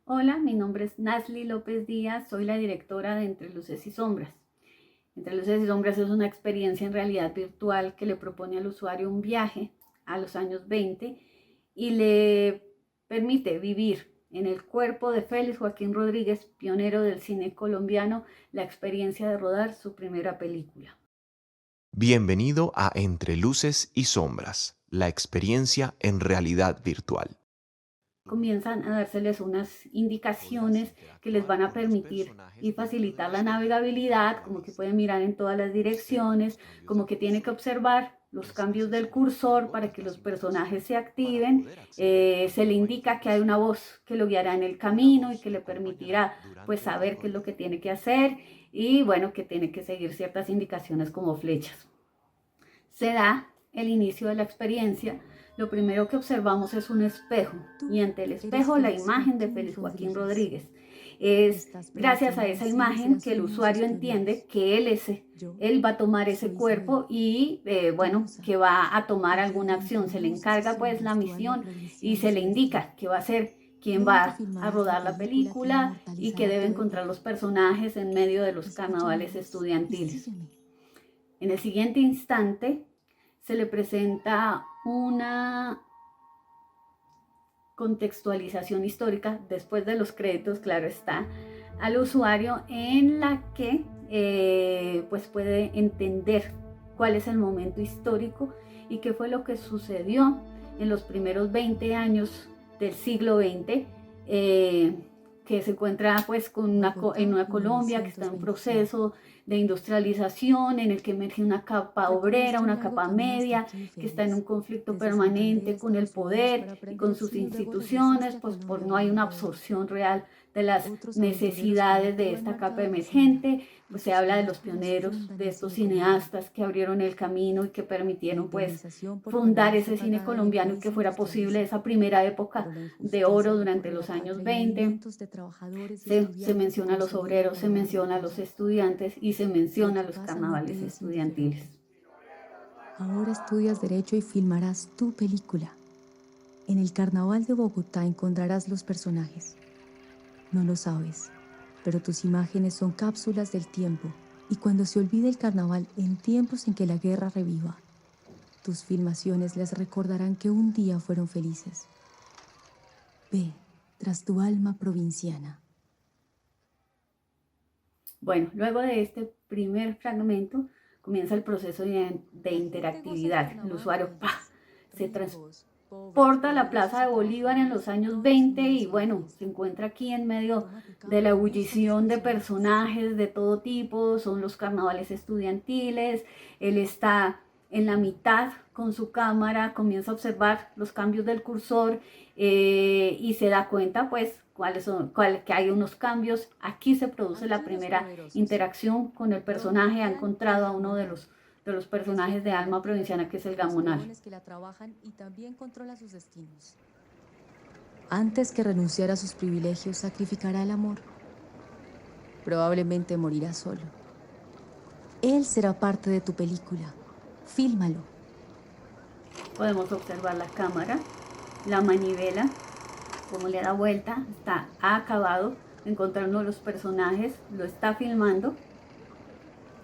Hola, mi nombre es Nasli López Díaz, soy la directora de Entre Luces y Sombras. Entre Luces y Sombras es una experiencia en realidad virtual que le propone al usuario un viaje a los años 20 y le permite vivir en el cuerpo de Félix Joaquín Rodríguez, pionero del cine colombiano, la experiencia de rodar su primera película. Bienvenido a Entre Luces y Sombras, la experiencia en realidad virtual. Comienzan a dárseles unas indicaciones que les van a permitir y facilitar la navegabilidad, como que pueden mirar en todas las direcciones, como que tiene que observar los cambios del cursor para que los personajes se activen. Se le indica que hay una voz que lo guiará en el camino y que le permitirá pues saber qué es lo que tiene que hacer y bueno, que tiene que seguir ciertas indicaciones como flechas. Se da el inicio de la experiencia. Lo primero que observamos es un espejo y ante el espejo la imagen de Félix Joaquín Rodríguez. Es gracias a esa imagen que el usuario entiende que él va a tomar ese cuerpo y bueno, que va a tomar alguna acción. Se le encarga pues la misión y se le indica que va a ser quien va a rodar la película y que debe encontrar los personajes en medio de los carnavales estudiantiles. En el siguiente instante se le presenta una contextualización histórica, después de los créditos, claro está, al usuario en la que pues puede entender cuál es el momento histórico y qué fue lo que sucedió en los primeros 20 años del siglo XX, que se encuentra pues en una Colombia que está en un proceso de industrialización, en el que emerge una capa obrera, una capa media, que está en un conflicto permanente con el poder y con sus instituciones, pues no hay una absorción real de las necesidades de esta capa emergente. Pues se habla de los pioneros, de estos cineastas que abrieron el camino y que permitieron pues fundar ese cine colombiano y que fuera posible esa primera época de oro durante los años 20. Se menciona a los obreros, se menciona a los estudiantes y se menciona a los carnavales estudiantiles. Ahora estudias Derecho y filmarás tu película. En el Carnaval de Bogotá encontrarás los personajes. No lo sabes, pero tus imágenes son cápsulas del tiempo y cuando se olvide el carnaval en tiempos en que la guerra reviva, tus filmaciones les recordarán que un día fueron felices. Ve tras tu alma provinciana. Bueno, luego de este primer fragmento comienza el proceso de interactividad. El usuario se transporta a la Plaza de Bolívar en los años 20 y bueno, se encuentra aquí en medio de la ebullición de personajes de todo tipo, son los carnavales estudiantiles, él está en la mitad con su cámara, comienza a observar los cambios del cursor y se da cuenta pues que hay unos cambios. Aquí se produce la primera interacción con el personaje, ha encontrado a uno de los personajes de Alma Provinciana, que es el Gamonal. Antes que renunciar a sus privilegios, sacrificará el amor. Probablemente morirá solo. Él será parte de tu película. Fílmalo. Podemos observar la cámara, la manivela, cómo le da vuelta, ha acabado de encontrar uno de los personajes, lo está filmando.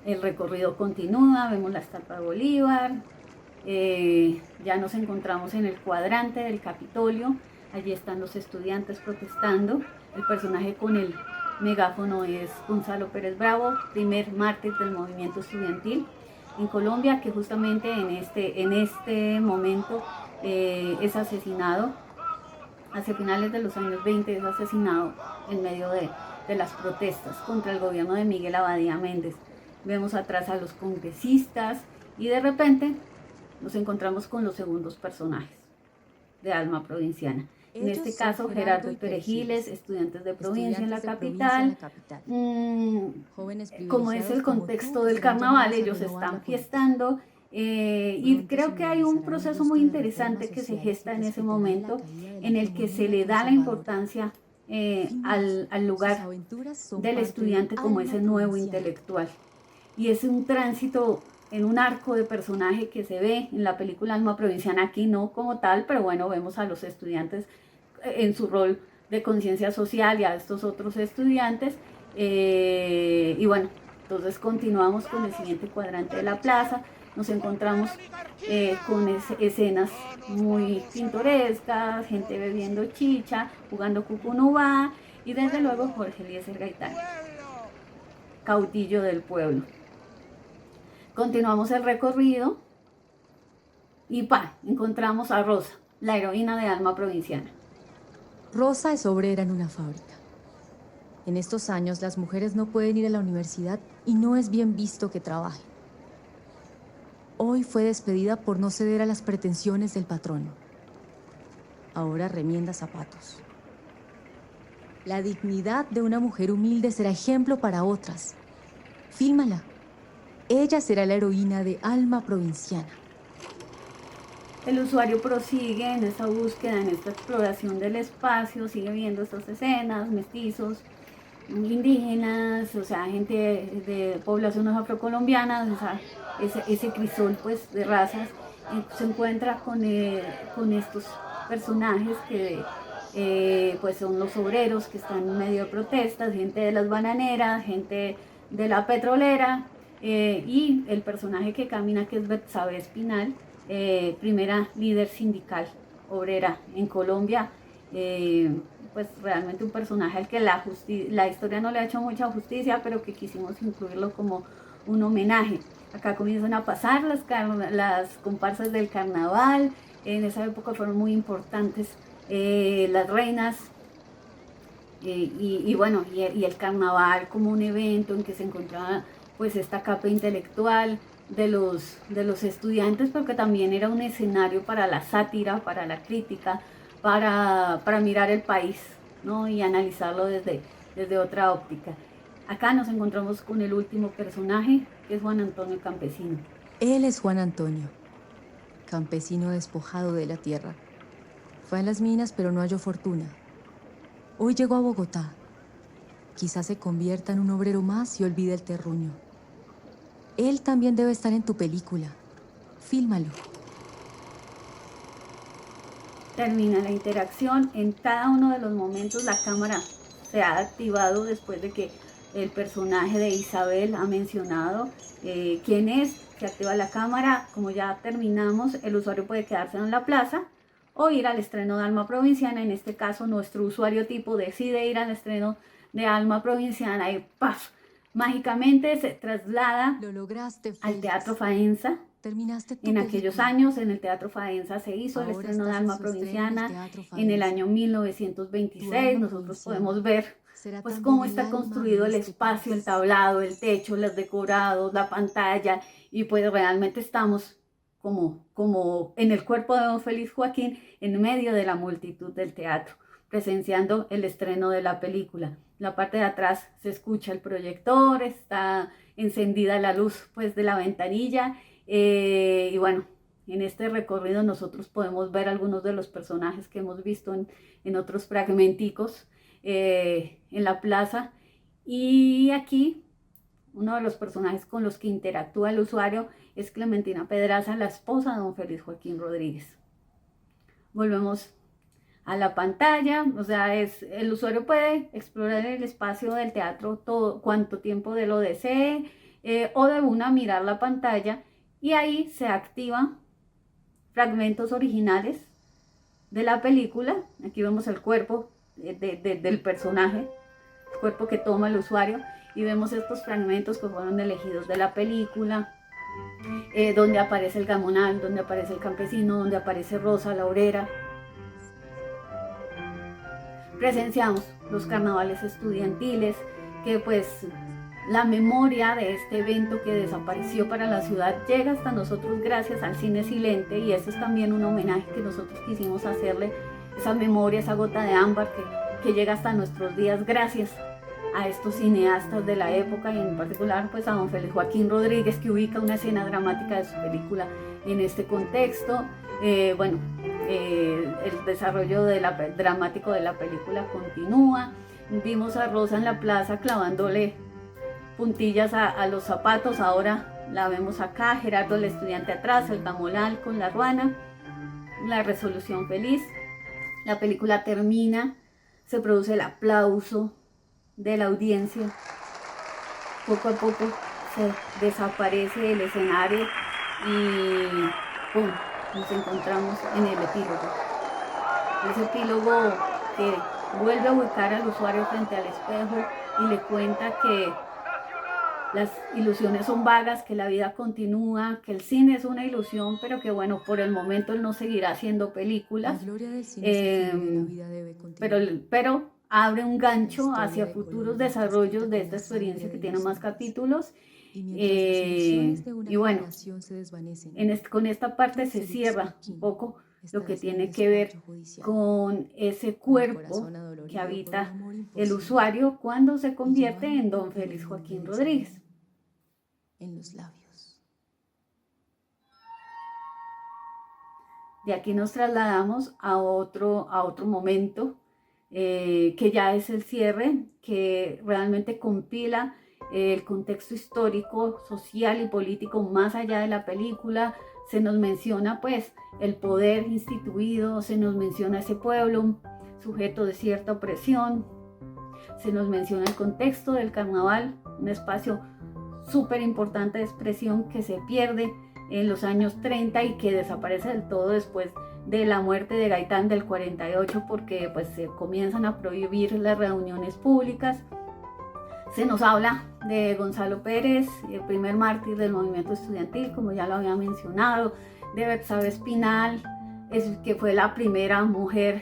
El recorrido continúa, vemos la Estatua de Bolívar, ya nos encontramos en el cuadrante del Capitolio, allí están los estudiantes protestando, el personaje con el megáfono es Gonzalo Pérez Bravo, primer mártir del movimiento estudiantil en Colombia, que justamente en este momento es asesinado, hacia finales de los años 20 es asesinado en medio de las protestas contra el gobierno de Miguel Abadía Méndez. Vemos atrás a los congresistas y de repente nos encontramos con los segundos personajes de Alma Provinciana. En este caso, Gerardo y Perejiles, estudiantes de provincia en la capital. Como es el contexto del carnaval, ellos están fiestando. Y creo que hay un proceso muy interesante que se gesta en ese momento en el que se le da la importancia al lugar del estudiante como ese nuevo intelectual. Y es un tránsito en un arco de personaje que se ve en la película Alma Provinciana, aquí no como tal, pero bueno, vemos a los estudiantes en su rol de conciencia social y a estos otros estudiantes. Y bueno, entonces continuamos con el siguiente cuadrante de la plaza. Nos encontramos con escenas muy pintorescas, gente bebiendo chicha, jugando cucunubá y desde luego Jorge Eliezer Gaitán, caudillo del pueblo. Continuamos el recorrido y encontramos a Rosa, la heroína de Alma Provinciana. Rosa es obrera en una fábrica. En estos años las mujeres no pueden ir a la universidad y no es bien visto que trabajen. Hoy fue despedida por no ceder a las pretensiones del patrón. Ahora remienda zapatos. La dignidad de una mujer humilde será ejemplo para otras. Fílmala. Ella será la heroína de Alma Provinciana. El usuario prosigue en esta búsqueda, en esta exploración del espacio, sigue viendo estas escenas, mestizos, indígenas, o sea, gente de poblaciones afrocolombianas, o sea, ese crisol pues de razas. Se encuentra con estos personajes que pues son los obreros que están en medio de protestas, gente de las bananeras, gente de la petrolera, y el personaje que camina, que es Betsabe Espinal, primera líder sindical obrera en Colombia. Pues realmente un personaje al que la historia no le ha hecho mucha justicia, pero que quisimos incluirlo como un homenaje. Acá comienzan a pasar las comparsas del carnaval. En esa época fueron muy importantes las reinas, y bueno, y el carnaval como un evento en que se encontraba pues esta capa intelectual de los estudiantes, porque también era un escenario para la sátira, para la crítica, para mirar el país, ¿no? Y analizarlo desde otra óptica. Acá nos encontramos con el último personaje, que es Juan Antonio Campesino. Él es Juan Antonio, campesino despojado de la tierra. Fue a las minas, pero no halló fortuna. Hoy llegó a Bogotá. Quizás se convierta en un obrero más y olvide el terruño. Él también debe estar en tu película. Fílmalo. Termina la interacción. En cada uno de los momentos la cámara se ha activado después de que el personaje de Isabel ha mencionado quién es, se activa la cámara. Como ya terminamos, el usuario puede quedarse en la plaza o ir al estreno de Alma Provinciana. En este caso, nuestro usuario tipo decide ir al estreno de Alma Provinciana y ¡paf! Mágicamente se traslada al Teatro Faenza. Terminaste tu En película. aquellos años, en el Teatro Faenza se hizo el Ahora estreno de estás en Alma su estreno Provinciana. del Teatro En el Faenza. año Tu 1926 Alma nosotros Provinciana podemos ver será pues también cómo el está alma construido de el este espacio, el país. tablado, el techo, los decorados, la pantalla, y pues realmente estamos como en el cuerpo de don Félix Joaquín, en medio de la multitud del teatro, presenciando el estreno de la película. La parte de atrás se escucha el proyector, está encendida la luz pues de la ventanilla, y bueno, en este recorrido nosotros podemos ver algunos de los personajes que hemos visto en otros fragmenticos en la plaza. Y aquí uno de los personajes con los que interactúa el usuario es Clementina Pedraza, la esposa de don Félix Joaquín Rodríguez. Volvemos a la pantalla, o sea, el usuario puede explorar el espacio del teatro todo cuanto tiempo de lo desee, o de una mirar la pantalla, y ahí se activan fragmentos originales de la película. Aquí vemos el cuerpo del personaje, el cuerpo que toma el usuario, y vemos estos fragmentos que fueron elegidos de la película, donde aparece el gamonal, donde aparece el campesino, donde aparece Rosa, la obrera. Presenciamos los carnavales estudiantiles, que pues la memoria de este evento que desapareció para la ciudad llega hasta nosotros gracias al cine silente, y eso es también un homenaje que nosotros quisimos hacerle, esa memoria, esa gota de ámbar que llega hasta nuestros días gracias a estos cineastas de la época, y en particular pues a don Félix Joaquín Rodríguez, que ubica una escena dramática de su película en este contexto. El desarrollo dramático de la película continúa. Vimos a Rosa en la plaza clavándole puntillas a los zapatos, ahora la vemos acá, Gerardo el estudiante atrás, el gamonal con la ruana, la resolución feliz. La película termina se produce el aplauso de la audiencia. Poco a poco se desaparece el escenario y ¡pum!, nos encontramos en el epílogo. Ese epílogo que vuelve a ubicar al usuario frente al espejo y le cuenta que las ilusiones son vagas, que la vida continúa, que el cine es una ilusión, pero que bueno, por el momento él no seguirá haciendo películas. La gloria del cine es que la vida debe continuar. Pero abre un gancho historia hacia de futuros Colombia está desarrollos escrita de con esta la sangre experiencia que de tiene los más hombres. capítulos. Y mientras las ilusiones de una Y bueno, generación se desvanecen, con esta parte se Félix cierra Joaquín un poco lo estará que en un tiene que ver despacho judicial, con ese con el cuerpo corazón que adolorido por un habita amor el imposible usuario cuando se y convierte llevando en don un puro Félix nombre Joaquín de Rodríguez. desamor en los labios. De aquí nos trasladamos a otro momento, que ya es el cierre, que realmente compila el contexto histórico, social y político más allá de la película. Se nos menciona pues el poder instituido, se nos menciona ese pueblo sujeto de cierta opresión, se nos menciona el contexto del carnaval, un espacio súper importante de expresión que se pierde en los años 30 y que desaparece del todo después de la muerte de Gaitán del 48, porque pues se comienzan a prohibir las reuniones públicas. Se nos habla de Gonzalo Pérez, el primer mártir del movimiento estudiantil, como ya lo había mencionado, de Betsabe Espinal, que fue la primera mujer,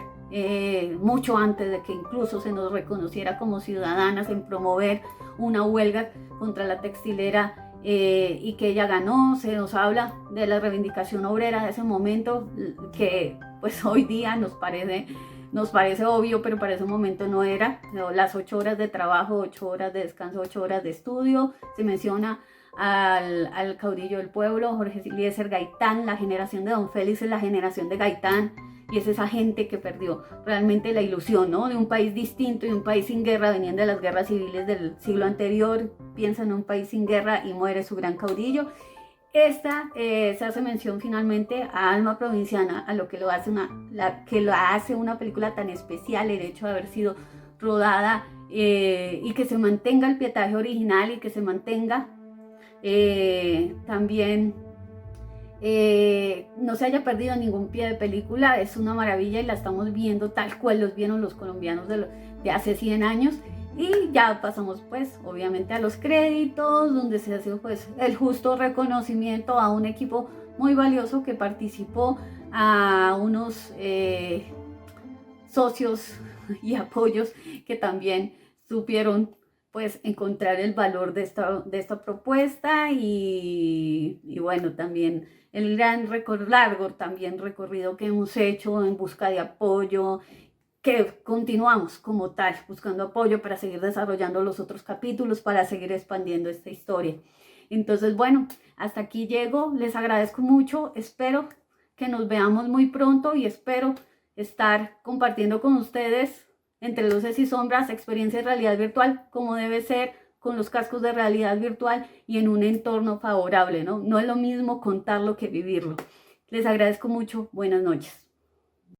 mucho antes de que incluso se nos reconociera como ciudadanas, en promover una huelga contra la textilera, y que ella ganó. Se nos habla de la reivindicación obrera de ese momento, que pues hoy día nos parece obvio, pero para ese momento no era, ¿no? Las 8 horas de trabajo, 8 horas de descanso, 8 horas de estudio. Se menciona al caudillo del pueblo, Jorge Eliezer Gaitán. La generación de don Félix es la generación de Gaitán, y es esa gente que perdió realmente la ilusión, ¿no?, de un país distinto y un país sin guerra. Venían de las guerras civiles del siglo anterior, piensan en un país sin guerra y muere su gran caudillo. Se hace mención finalmente a Alma Provinciana, a lo que lo hace una película tan especial, el hecho de haber sido rodada, y que se mantenga el pietaje original y que se mantenga también no se haya perdido ningún pie de película. Es una maravilla y la estamos viendo tal cual los vieron los colombianos de hace 100 años. Y ya pasamos pues obviamente a los créditos, donde se hace pues el justo reconocimiento a un equipo muy valioso que participó, a unos socios y apoyos que también supieron pues encontrar el valor de esta propuesta, y bueno, también el gran largo también recorrido que hemos hecho en busca de apoyo, que continuamos como tal, buscando apoyo para seguir desarrollando los otros capítulos, para seguir expandiendo esta historia. Entonces, bueno, hasta aquí llego, les agradezco mucho, espero que nos veamos muy pronto y espero estar compartiendo con ustedes Entre Luces y Sombras, experiencia de realidad virtual, como debe ser, con los cascos de realidad virtual y en un entorno favorable, ¿no? No es lo mismo contarlo que vivirlo. Les agradezco mucho, buenas noches.